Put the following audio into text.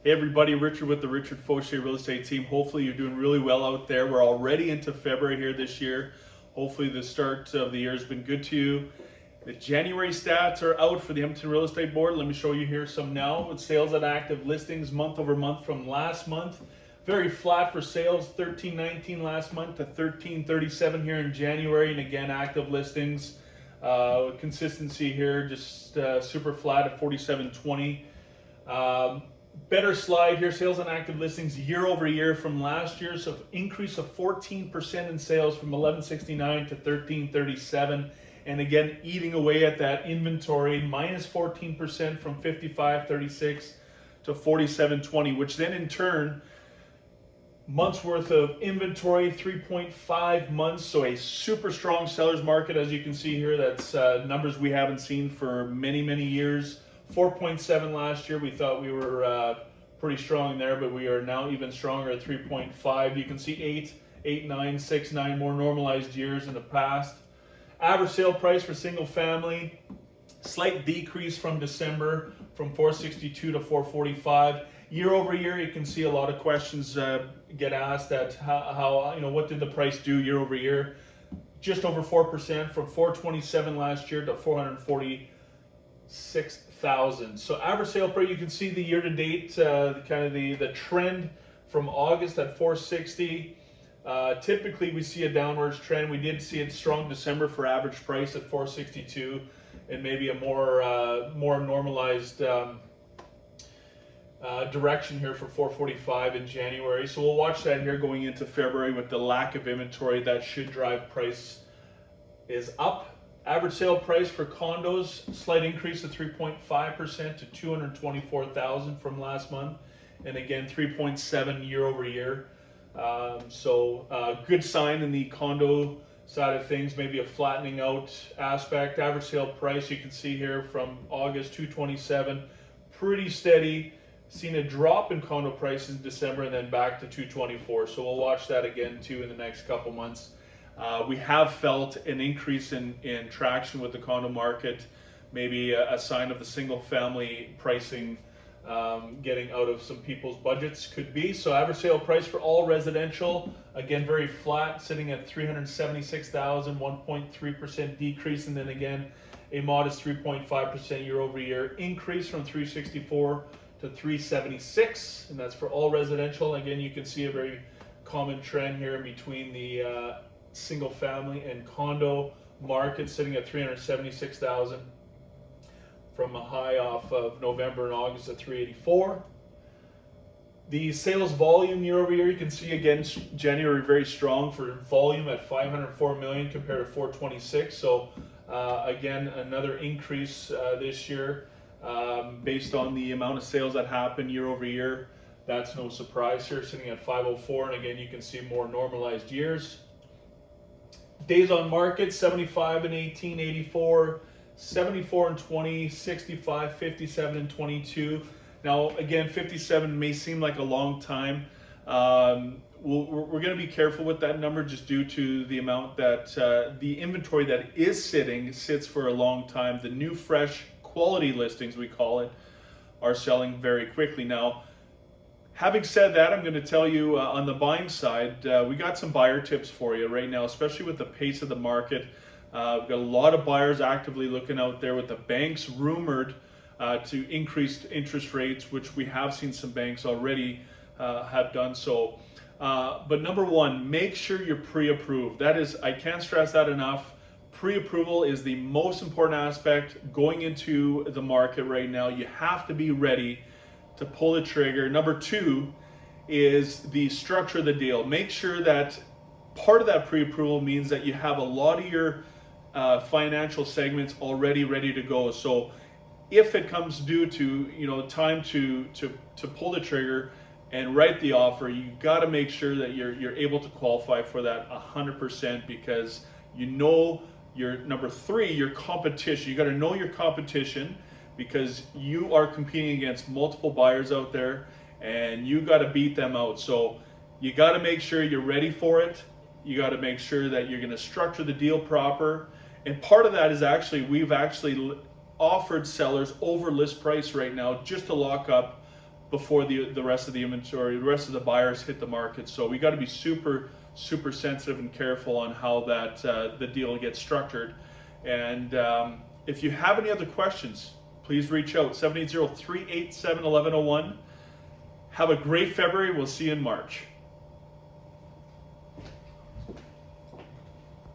Hey everybody, Richard with the Richard Fauché Real Estate Team. Hopefully you're doing really well out there. We're already into February here this year. Hopefully the start of the year has been good to you. The January stats are out for the Edmonton Real Estate Board. Let me show you here some now with sales and active listings month over month from last month. Very flat for sales, 1319 last month to 1337 here in January, and again active listings. Consistency here just super flat at 4720. Better slide here, sales and active listings year over year from last year, so increase of 14% in sales from 1169 to 1337, and again eating away at that inventory, minus 14% from 5536 to 4720, which then in turn months worth of inventory, 3.5 months, so a super strong seller's market. As you can see here, that's numbers we haven't seen for many years. 4.7 last year. We thought we were pretty strong there, but we are now even stronger at 3.5. You can see 8, 9, 6, 9 more normalized years in the past. Average sale price for single family, slight decrease from December from 462 to 445. Year over year, you can see a lot of questions get asked at how what did the price do year over year? Just over 4% from 427 last year to 446,000. So average sale price, you can see the year to date, the trend from August at 460. Typically we see a downwards trend. We did see a strong December for average price at 462, and maybe a more normalized direction here for 445 in January. So we'll watch that here going into February with the lack of inventory. That should drive price is up. Average sale price for condos, slight increase of 3.5% to 224,000 from last month, and again 3.7 year over year. Good sign in the condo side of things, maybe a flattening out aspect. Average sale price, you can see here from August 227, pretty steady. Seen a drop in condo prices in December and then back to 224. So we'll watch that again too in the next couple months. We have felt an increase in traction with the condo market, maybe a sign of the single family pricing getting out of some people's budgets, could be. So average sale price for all residential, again very flat, sitting at 376,000, 1.3% decrease, and then again a modest 3.5% year over year increase from 364 to 376, and that's for all residential. Again, you can see a very common trend here in between the single family and condo market, sitting at 376,000 from a high off of November and August at 384. The sales volume year over year, you can see again January very strong for volume at 504 million compared to 426. So again another increase this year based on the amount of sales that happen year over year. That's no surprise here, sitting at 504, and again you can see more normalized years. Days on market, 75 and 18, 84, 74 and 20, 65, 57 and 22. Now again, 57 may seem like a long time. We're going to be careful with that number just due to the amount that the inventory that is sits for a long time. The new fresh quality listings, we call it, are selling very quickly. Now, having said that, I'm going to tell you on the buying side, we got some buyer tips for you right now, especially with the pace of the market. We've got a lot of buyers actively looking out there with the banks rumored to increase interest rates, which we have seen some banks already have done so. But number one, make sure you're pre-approved. That is, I can't stress that enough. Pre-approval is the most important aspect going into the market right now. You have to be ready to pull the trigger. Number two is the structure of the deal. Make sure that part of that pre-approval means that you have a lot of your financial segments already ready to go. So if it comes due to time to pull the trigger and write the offer, you got to make sure that you're able to qualify for that 100%, because your number three, your competition. You got to know your competition, because you are competing against multiple buyers out there and you got to beat them out. So you got to make sure you're ready for it. You got to make sure that you're going to structure the deal proper. And part of that is we've offered sellers over list price right now just to lock up before the rest of the inventory, the rest of the buyers hit the market. So we got to be super sensitive and careful on how that the deal gets structured. And if you have any other questions, please reach out, 780-387-1101. Have a great February. We'll see you in March.